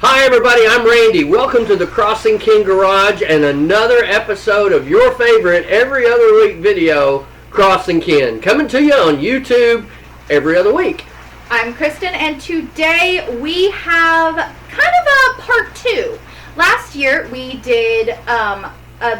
Hi everybody, I'm Randy. Welcome to the Crossing King Garage and another episode of your favorite every other week video, Crossing Kin, coming to you on YouTube every other week. I'm Kristen, and today we have kind of a part 2. Last year we did a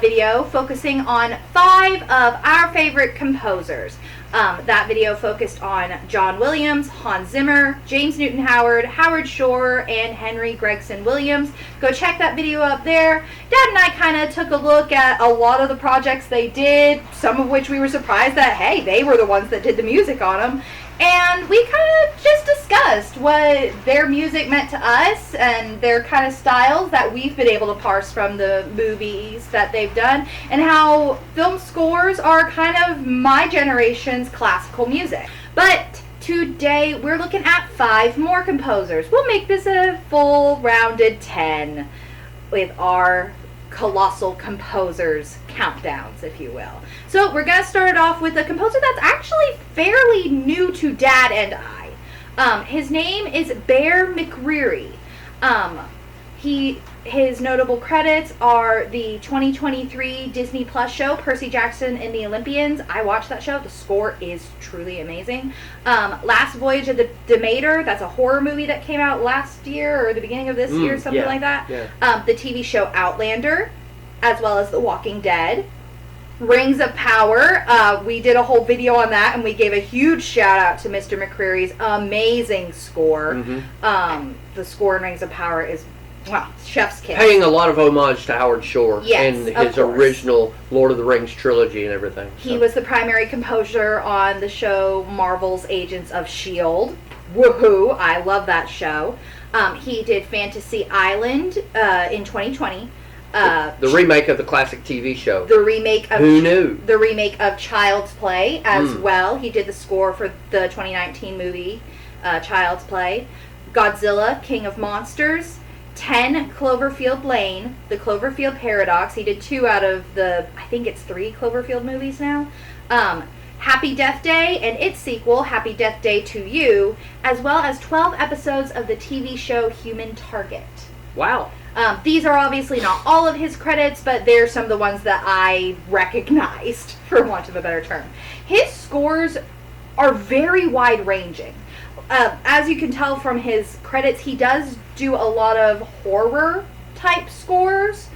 video focusing on 5 of our favorite composers. That video focused on John Williams, Hans Zimmer, James Newton Howard, Howard Shore, and Henry Gregson Williams. Go check that video up there. Dad and I kind of took a look at a lot of the projects they did, some of which we were surprised that, hey, they were the ones that did the music on them. And we kind of just discussed what their music meant to us and their kind of styles that we've been able to parse from the movies that they've done, and how film scores are kind of my generation's classical music. But today we're looking at 5 more composers. We'll make this a full rounded 10 with our Colossal composers countdowns, if you will. So we're going to start it off with a composer that's actually fairly new to Dad and I. His name is Bear McCreary. His notable credits are the 2023 Disney Plus show, Percy Jackson and the Olympians. I watched that show. The score is truly amazing. Last Voyage of the Demeter, that's a horror movie that came out last year or the beginning of this year, something like that. Yeah. The TV show Outlander, as well as The Walking Dead. Rings of Power, we did a whole video on that, and we gave a huge shout out to Mr. McCreary's amazing score. The score in Rings of Power is, wow, chef's kiss. Paying a lot of homage to Howard Shore and his original Lord of the Rings trilogy and everything. He was the primary composer on the show Marvel's Agents of S.H.I.E.L.D. Woohoo! I love that show. He did Fantasy Island in 2020. The remake of the classic TV show. The remake of Who knew? The remake of Child's Play as well. He did the score for the 2019 movie Child's Play. Godzilla, King of Monsters. 10 Cloverfield Lane, The Cloverfield Paradox. He did 2 out of the, I think it's 3 Cloverfield movies now. Happy Death Day and its sequel, Happy Death Day to You, as well as 12 episodes of the TV show Human Target. Wow. These are obviously not all of his credits, but they're some of the ones that I recognized, for want of a better term. His scores are very wide-ranging. As you can tell from his credits, he does do a lot of horror-type scores,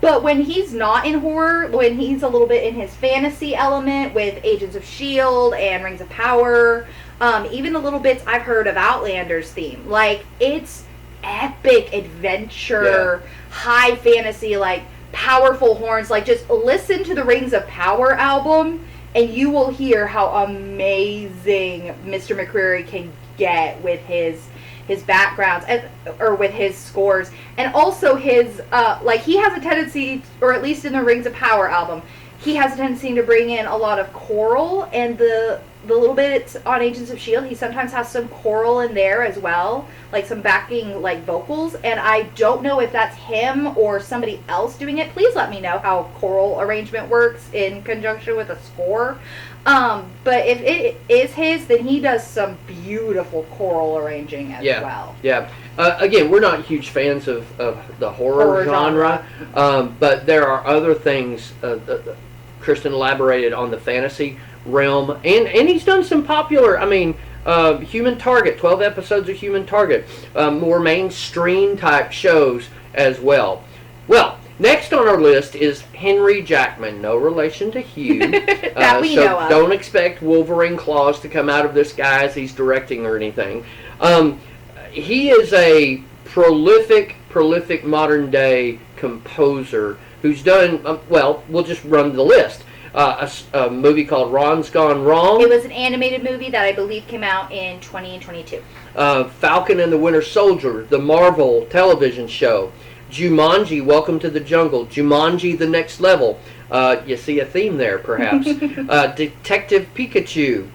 but when he's not in horror, when he's a little bit in his fantasy element with Agents of S.H.I.E.L.D. and Rings of Power, even the little bits I've heard of Outlander's theme, like, it's epic adventure, high fantasy, like powerful horns. Like, just listen to the Rings of Power album and you will hear how amazing Mr. McCreary can get with his backgrounds or with his scores. And also his like, he has a tendency, or at least in the Rings of Power album, he has a tendency to bring in a lot of choral, and the little bits on Agents of S.H.I.E.L.D., he sometimes has some choral in there as well, like some backing, like, vocals, and I don't know if that's him or somebody else doing it. Please let me know how choral arrangement works in conjunction with a score. But if it is his, then he does some beautiful choral arranging as well. Yeah. Again, we're not huge fans of the horror genre. But there are other things. Kristen elaborated on the fantasy realm, and he's done some popular, Human Target, 12 episodes of Human Target, more mainstream type shows as well. Well, next on our list is Henry Jackman, no relation to Hugh. That we know of. Don't expect Wolverine claws to come out of this guy as he's directing or anything. He is a prolific modern day composer who's done, we'll just run the list. A movie called Ron's Gone Wrong. It was an animated movie that I believe came out in 2022. Falcon and the Winter Soldier, the Marvel television show. Jumanji, Welcome to the Jungle. Jumanji, The Next Level. You see a theme there, perhaps. Detective Pikachu.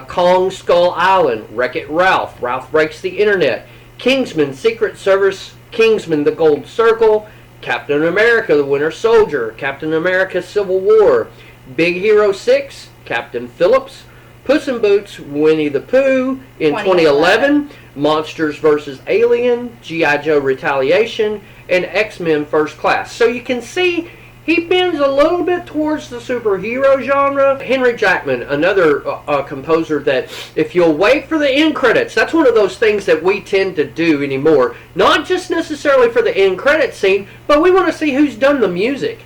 Kong Skull Island. Wreck-It Ralph. Ralph Breaks the Internet. Kingsman, Secret Service. Kingsman, The Gold Circle. Captain America, The Winter Soldier. Captain America, Civil War. Big Hero 6. Captain Phillips. Puss in Boots, Winnie the Pooh in 2011. Monsters vs. Alien, G.I. Joe Retaliation, and X-Men First Class. So you can see he bends a little bit towards the superhero genre. Henry Jackman, another composer that if you'll wait for the end credits, that's one of those things that we tend to do anymore. Not just necessarily for the end credit scene, but we want to see who's done the music.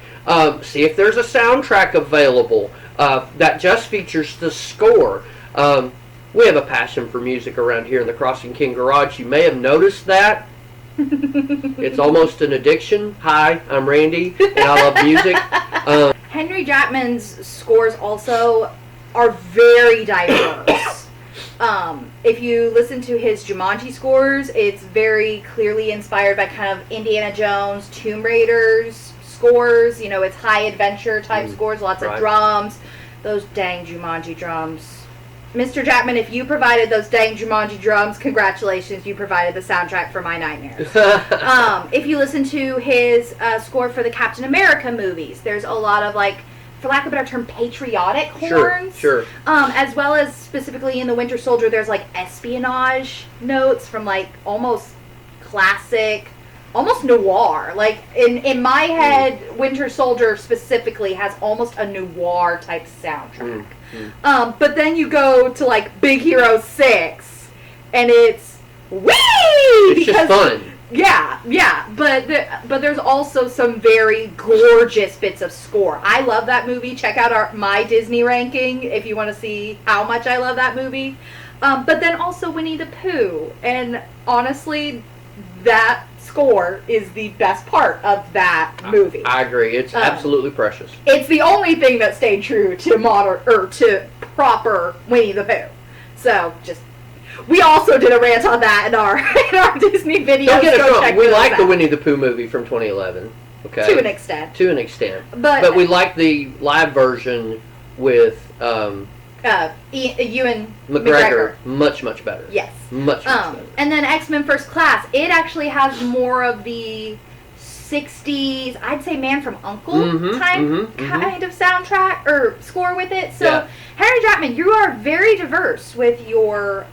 See if there's a soundtrack available that just features the score. We have a passion for music around here in the Crossing King Garage. You may have noticed that. It's almost an addiction. Hi, I'm Randy, and I love music. Henry Jackman's scores also are very diverse. If you listen to his Jumanji scores, it's very clearly inspired by kind of Indiana Jones, Tomb Raiders scores. You know, it's high adventure type scores, lots of drums. Those dang Jumanji drums. Mr. Jackman, if you provided those dang Jumanji drums, congratulations, you provided the soundtrack for my nightmares. If you listen to his score for the Captain America movies, there's a lot of, like, for lack of a better term, patriotic horns. Sure. As well as specifically in the Winter Soldier, there's, like, espionage notes from, like, almost classic, almost noir. Like, in my head, Winter Soldier specifically has almost a noir type soundtrack. But then you go to, like, Big Hero 6, and it's whee! It's just fun. Yeah. But there's also some very gorgeous bits of score. I love that movie. Check out my Disney ranking if you want to see how much I love that movie. But then also Winnie the Pooh. And honestly, that score is the best part of that movie. I agree. It's absolutely precious. It's the only thing that stayed true to modern or to proper Winnie the Pooh. So we also did a rant on that in our Disney video. Don't get us wrong. We like the Winnie the Pooh movie from 2011. Okay. To an extent. But we like the live version with Ewan McGregor. Much better. Yes. Much better. And then X-Men First Class, it actually has more of the 60s, I'd say Man from U.N.C.L.E. kind of soundtrack or score with it. So, Henry Jackman, you are very diverse with your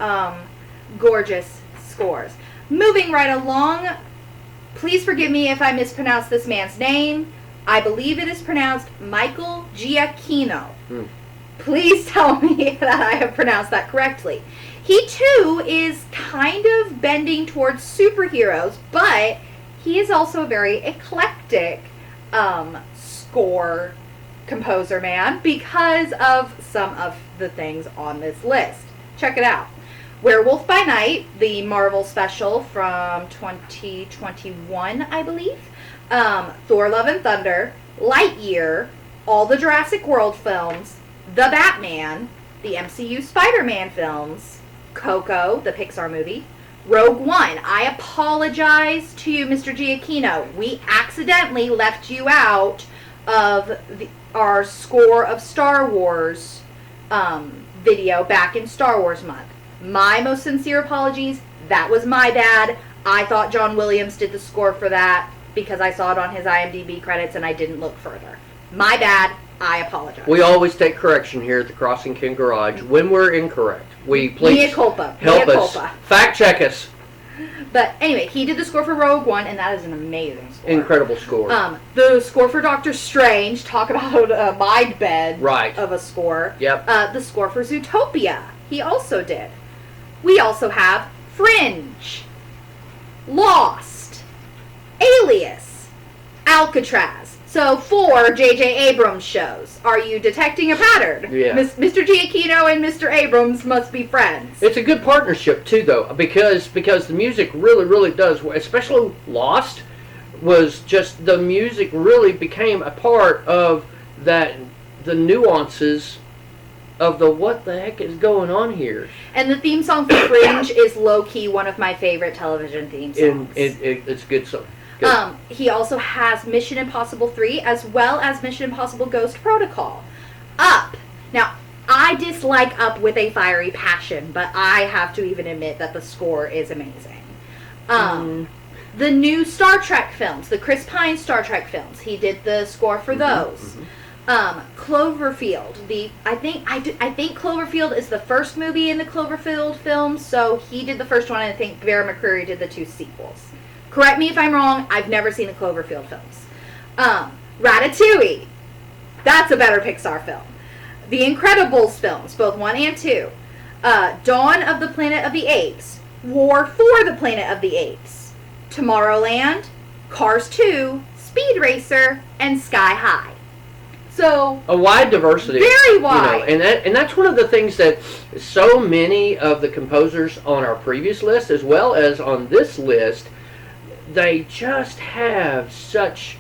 gorgeous scores. Moving right along, please forgive me if I mispronounce this man's name. I believe it is pronounced Michael Giacchino. Please tell me that I have pronounced that correctly. He, too, is kind of bending towards superheroes, but he is also a very eclectic score composer man because of some of the things on this list. Check it out. Werewolf by Night, the Marvel special from 2021, I believe. Thor Love and Thunder, Lightyear, all the Jurassic World films, The Batman, the MCU Spider-Man films, Coco, the Pixar movie, Rogue One. I apologize to you, Mr. Giacchino. We accidentally left you out of our score of Star Wars video back in Star Wars month. My most sincere apologies. That was my bad. I thought John Williams did the score for that because I saw it on his IMDb credits and I didn't look further. My bad. I apologize. We always take correction here at the Crossing King Garage when we're incorrect. Please Mea culpa. Help us. Fact check us. But anyway, he did the score for Rogue One, and that is an amazing score. Incredible score. The score for Doctor Strange, talk about a mind bed of a score. Yep. The score for Zootopia, he also did. We also have Fringe, Lost, Alias, Alcatraz. So 4 J.J. Abrams shows. Are you detecting a pattern? Yeah. Mr. Giacchino and Mr. Abrams must be friends. It's a good partnership too, though, because the music really does. Especially Lost was just the music really became a part of that, the nuances of the what the heck is going on here. And the theme song for Fringe is low key one of my favorite television theme songs. It's a good song. Good. He also has Mission Impossible 3 as well as Mission Impossible Ghost Protocol. Up. Now, I dislike Up with a fiery passion, but I have to even admit that the score is amazing. The new Star Trek films, the Chris Pine Star Trek films, he did the score for those. Cloverfield. I think Cloverfield is the first movie in the Cloverfield films, so he did the first one, and I think Vera McCreary did the 2 sequels. Correct me if I'm wrong. I've never seen the Cloverfield films. Ratatouille. That's a better Pixar film. The Incredibles films, both 1 and 2. Dawn of the Planet of the Apes. War for the Planet of the Apes. Tomorrowland. Cars 2. Speed Racer. And Sky High. So a wide diversity, very wide, and that's one of the things that so many of the composers on our previous list, as well as on this list, they just have such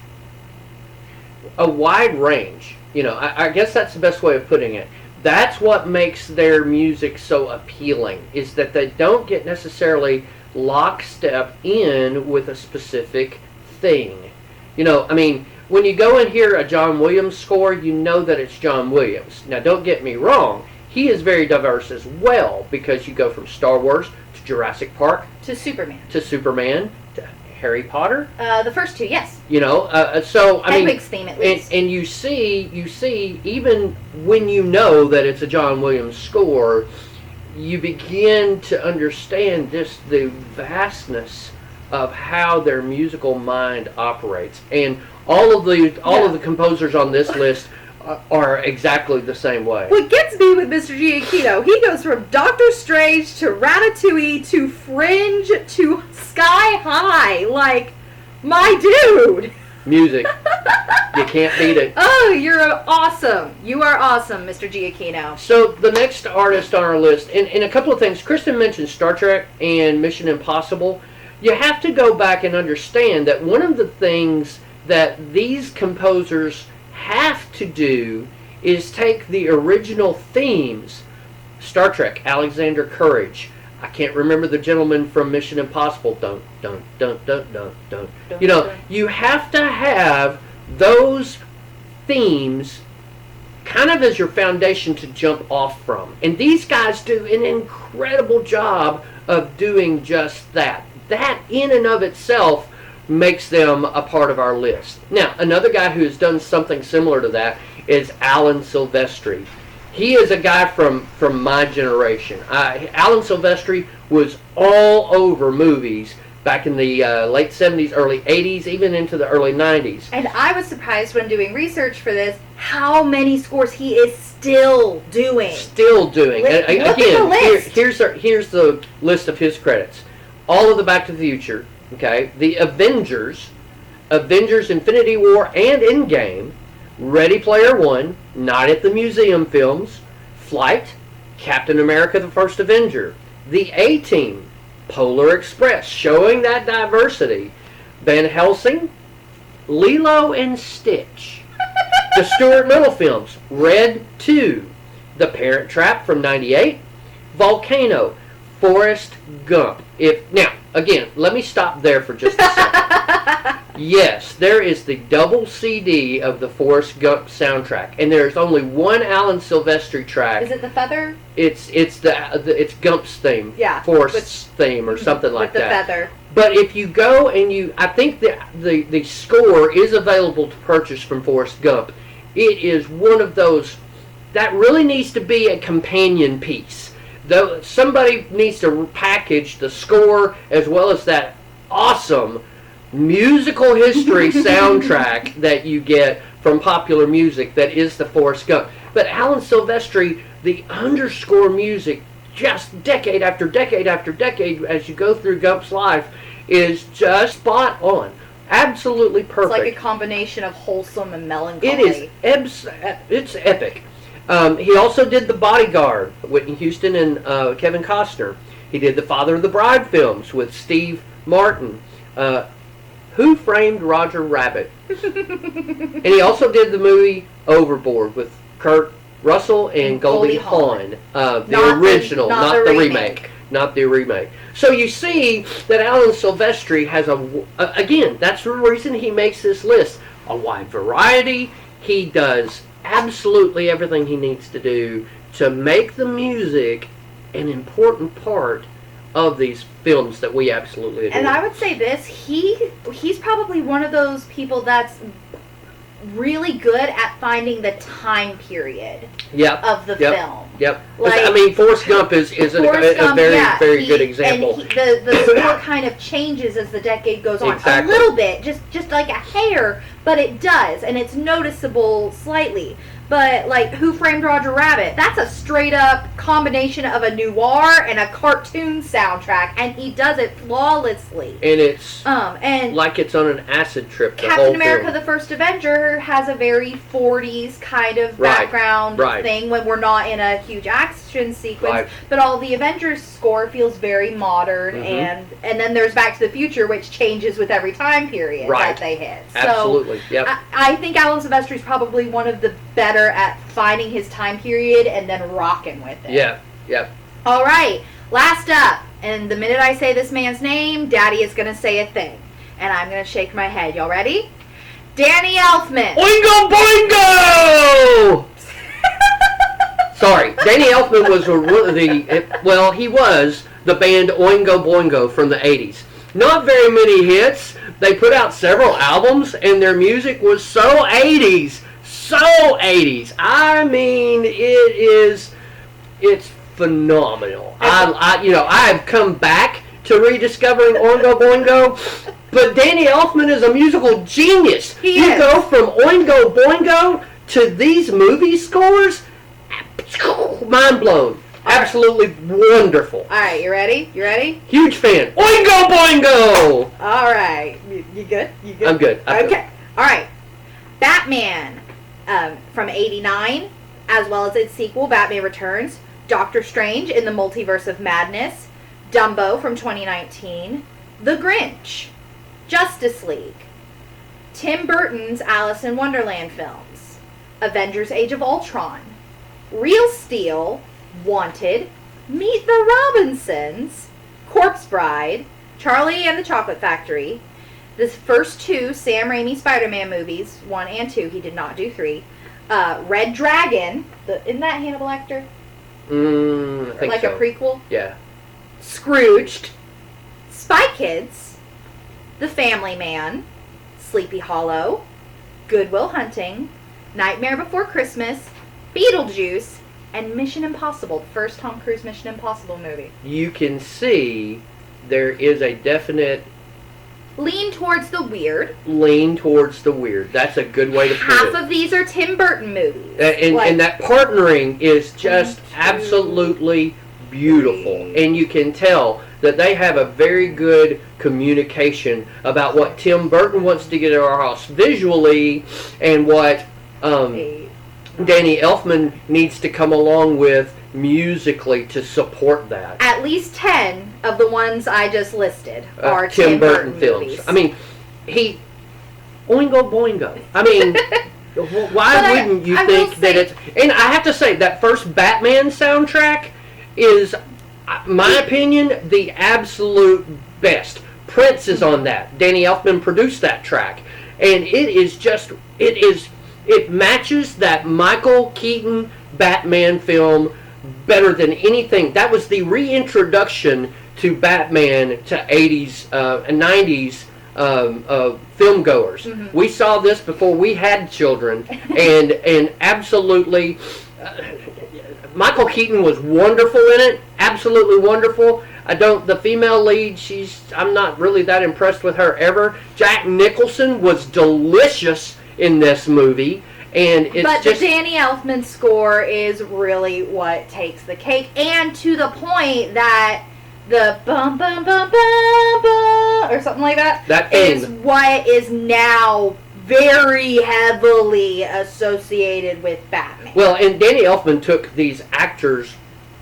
a wide range. I guess that's the best way of putting it. That's what makes their music so appealing, is that they don't get necessarily lockstep in with a specific thing. When you go and hear a John Williams score, you know that it's John Williams. Now, don't get me wrong. He is very diverse as well, because you go from Star Wars to Jurassic Park to Superman to Harry Potter. The first 2, yes. So I mean, Hedwig's theme at least. And you see, even when you know that it's a John Williams score, you begin to understand the vastness of how their musical mind operates. And all of the composers on this list are exactly the same way. What gets me with Mr. Giacchino, he goes from Doctor Strange to Ratatouille to Fringe to Sky High. Like, my dude. Music. You can't beat it. Oh, you're awesome. You are awesome, Mr. Giacchino. So the next artist on our list, and a couple of things. Kristen mentioned Star Trek and Mission Impossible. You have to go back and understand that one of the things that these composers have to do is take the original themes. Star Trek, Alexander Courage. I can't remember the gentleman from Mission Impossible. Dun, dun, dun, dun, dun, dun. You have to have those themes kind of as your foundation to jump off from. And these guys do an incredible job of doing just that. That in and of itself makes them a part of our list. Now, another guy who has done something similar to that is Alan Silvestri. He is a guy from my generation. Alan Silvestri was all over movies back in the late 70s, early 80s, even into the early 90s. And I was surprised when doing research for this how many scores he is still doing. Look at the list. Here's the list of his credits. All of the Back to the Future, okay, the Avengers, Infinity War and Endgame, Ready Player One, Night at the Museum films, Flight, Captain America the First Avenger, The A-Team, Polar Express, showing that diversity, Van Helsing, Lilo and Stitch, the Stuart Little films, Red 2, The Parent Trap from 98, Volcano, Forrest Gump. Now, again, let me stop there for just a second. Yes, there is the double CD of the Forrest Gump soundtrack, and there's only one Alan Silvestri track. Is it the feather? It's Gump's theme. Yeah. Forrest's theme or something like that. With the feather. But if you go and I think the score is available to purchase from Forrest Gump. It is one of those that really needs to be a companion piece. Though somebody needs to package the score as well as that awesome musical history soundtrack that you get from popular music that is the Forrest Gump. But Alan Silvestri, the underscore music, just decade after decade after decade as you go through Gump's life, is just spot on. Absolutely perfect. It's like a combination of wholesome and melancholy. It is. It's epic. He also did The Bodyguard, Whitney Houston and Kevin Costner. He did the Father of the Bride films with Steve Martin. Who Framed Roger Rabbit? And he also did the movie Overboard with Kurt Russell and Goldie Hawn. The original, not the remake. Not the remake. So you see that Alan Silvestri has again, that's the reason he makes this list. A wide variety. He does absolutely everything he needs to do to make the music an important part of these films that we absolutely adore. And I would say this, he's probably one of those people that's really good at finding the time period of the film. Yep. Like, I mean, Forrest Gump is a very good example. And the score kind of changes as the decade goes on. Exactly. A little bit, just like a hair, but it does, and it's noticeable slightly. But, like, Who Framed Roger Rabbit? That's a straight-up combination of a noir and a cartoon soundtrack, and he does it flawlessly. And it's and like it's on an acid trip, the whole Captain America, film. the First Avenger, has a very 40s kind of background thing when we're not in a huge action sequence. But all the Avengers score feels very modern, and then there's Back to the Future, which changes with every time period that they hit. Absolutely, so I think Alan Silvestri is probably one of the better at finding his time period and then rocking with it. Yeah. All right, last up, and the minute I say this man's name, Daddy is going to say a thing, and I'm going to shake my head. Y'all ready? Danny Elfman. Oingo Boingo! Sorry, Danny Elfman was he was the band Oingo Boingo from the 80s. Not very many hits. They put out several albums, and their music was so 80s. So 80s. I mean, it's phenomenal. I've come back to rediscovering Oingo Boingo, but Danny Elfman is a musical genius. You go from Oingo Boingo to these movie scores, mind blown. Absolutely wonderful. All right, you ready? Huge fan. Oingo Boingo! All right. You good? I'm good. Okay. All right. Batman from 89, as well as its sequel, Batman Returns. Doctor Strange in the Multiverse of Madness. Dumbo from 2019. The Grinch. Justice League. Tim Burton's Alice in Wonderland films. Avengers Age of Ultron. Real Steel. Wanted, Meet the Robinsons, Corpse Bride, Charlie and the Chocolate Factory, the first two Sam Raimi Spider-Man movies, 1 and 2, he did not do 3, Red Dragon, isn't that Hannibal Lecter? I think like so. A prequel? Yeah. Scrooged, Spy Kids, The Family Man, Sleepy Hollow, Good Will Hunting, Nightmare Before Christmas, Beetlejuice, and Mission Impossible, the first Tom Cruise Mission Impossible movie. You can see there is a definite lean towards the weird. That's a good way to put it. Half of these are Tim Burton movies. And that partnering is just absolutely beautiful. And you can tell that they have a very good communication about what Tim Burton wants to get at our house visually and what Danny Elfman needs to come along with musically to support that. At least 10 of the ones I just listed are Tim Burton films. Movies. I mean, Oingo Boingo. I mean, why wouldn't you think that it's... And I have to say, that first Batman soundtrack is, my opinion, the absolute best. Prince is on that. Danny Elfman produced that track. And it matches that Michael Keaton Batman film better than anything. That was the reintroduction to Batman to 80s and 90s film goers. Mm-hmm. We saw this before we had children, and absolutely, Michael Keaton was wonderful in it. Absolutely wonderful. The female lead, I'm not really that impressed with her ever. Jack Nicholson was delicious in this movie, and the Danny Elfman score is really what takes the cake, and to the point that the bum bum bum bum bum or something like that is what is now very heavily associated with Batman. Well, and Danny Elfman took these actors,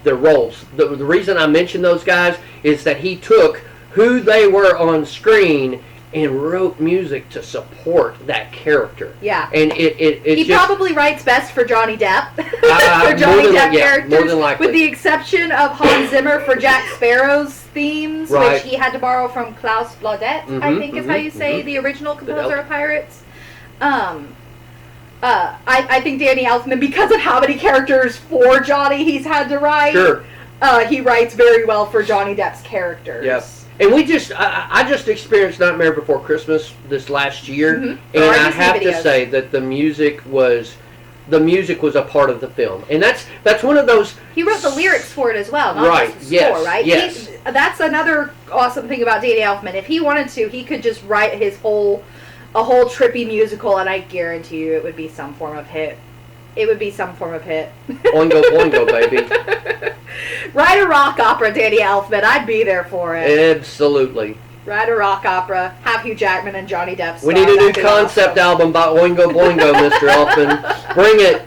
their roles. The reason I mention those guys is that he took who they were on screen and wrote music to support that character. Yeah. And he probably writes best for Johnny Depp. For Johnny Depp characters. More than likely. With the exception of Hans Zimmer for Jack Sparrow's themes, which he had to borrow from Klaus Blaudet, I think is how you say the original composer of Pirates. I think Danny Elfman, because of how many characters for Johnny he's had to write, he writes very well for Johnny Depp's characters. Yes. And I just experienced Nightmare Before Christmas this last year, Mhm. and Our I Disney have to videos. say that the music was a part of the film, and that's one of those. He wrote the lyrics for it as well, not Right, just the score, yes, right? yes. That's another awesome thing about Danny Elfman. If he wanted to, he could just write a whole trippy musical, and I guarantee you it would be some form of hit. It would be some form of hit. Boingo, boingo, baby. Write a rock opera, Danny Elfman. I'd be there for it. Absolutely. Write a rock opera. Have Hugh Jackman and Johnny Depp stars. We need a new That'd be concept awesome. album by Oingo Boingo, Mr. Elfman. Bring it.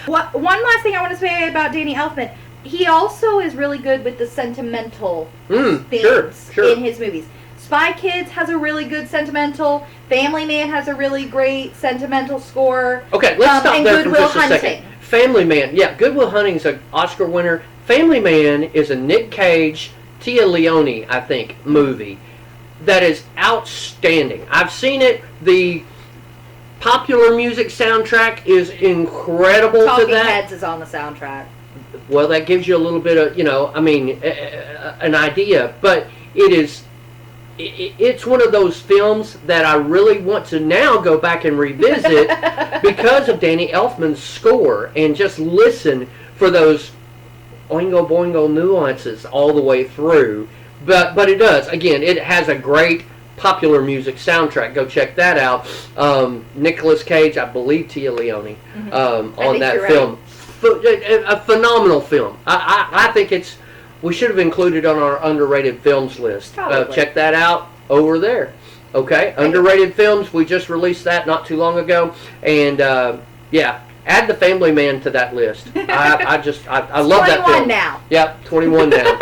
One last thing I want to say about Danny Elfman. He also is really good with the sentimental themes Sure. in his movies. Spy Kids has a really good sentimental. Family Man has a really great sentimental score. Okay, let's stop and there Good for Will just a Hunting. second. Family Man. Yeah, Good Will Hunting's an Oscar winner. Family Man is a Nick Cage, Tia Leone, I think, movie that is outstanding. I've seen it. The popular music soundtrack is incredible Talking to that. Heads is on the soundtrack. Well, that gives you a little bit of, an idea. But it's one of those films that I really want to now go back and revisit because of Danny Elfman's score and just listen for those oingo boingo nuances all the way through. But it does. Again, it has a great popular music soundtrack. Go check that out. Nicolas Cage, I believe Tia Leone, on that film. A phenomenal film. I think we should have included on our underrated films list. Check that out over there. Okay, underrated films. We just released that not too long ago, and add the Family Man to that list. I love that film. 21 now. Yep, 21 now.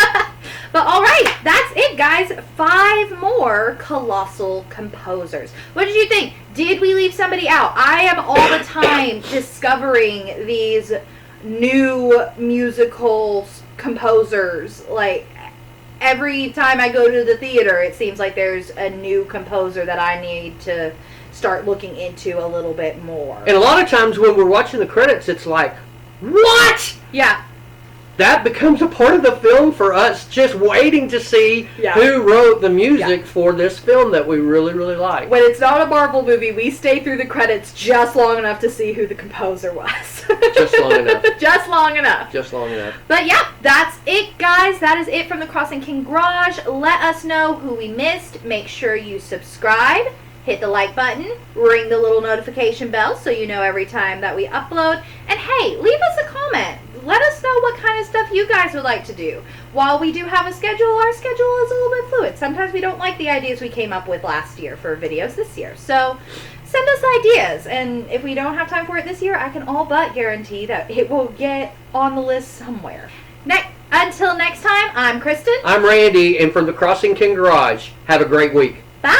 But all right, that's it, guys. 5 more Colossal composers. What did you think? Did we leave somebody out? I am all the time discovering these new musical composers. Like, every time I go to the theater, it seems like there's a new composer that I need to start looking into a little bit more. And a lot of times when we're watching the credits, it's like, what? Yeah. That becomes a part of the film for us, just waiting to see who wrote the music for this film that we really, really like. When it's not a Marvel movie, we stay through the credits just long enough to see who the composer was. Just long enough. Just long enough. Just long enough. But yeah, that's it, guys. That is it from the Crossing King Garage. Let us know who we missed. Make sure you subscribe. Hit the like button, ring the little notification bell so you know every time that we upload. And hey, leave us a comment. Let us know what kind of stuff you guys would like to do. While we do have a schedule, our schedule is a little bit fluid. Sometimes we don't like the ideas we came up with last year for videos this year. So send us ideas. And if we don't have time for it this year, I can all but guarantee that it will get on the list somewhere. Until next time, I'm Kristen. I'm Randy, and from the Crossing King Garage, have a great week. Bye.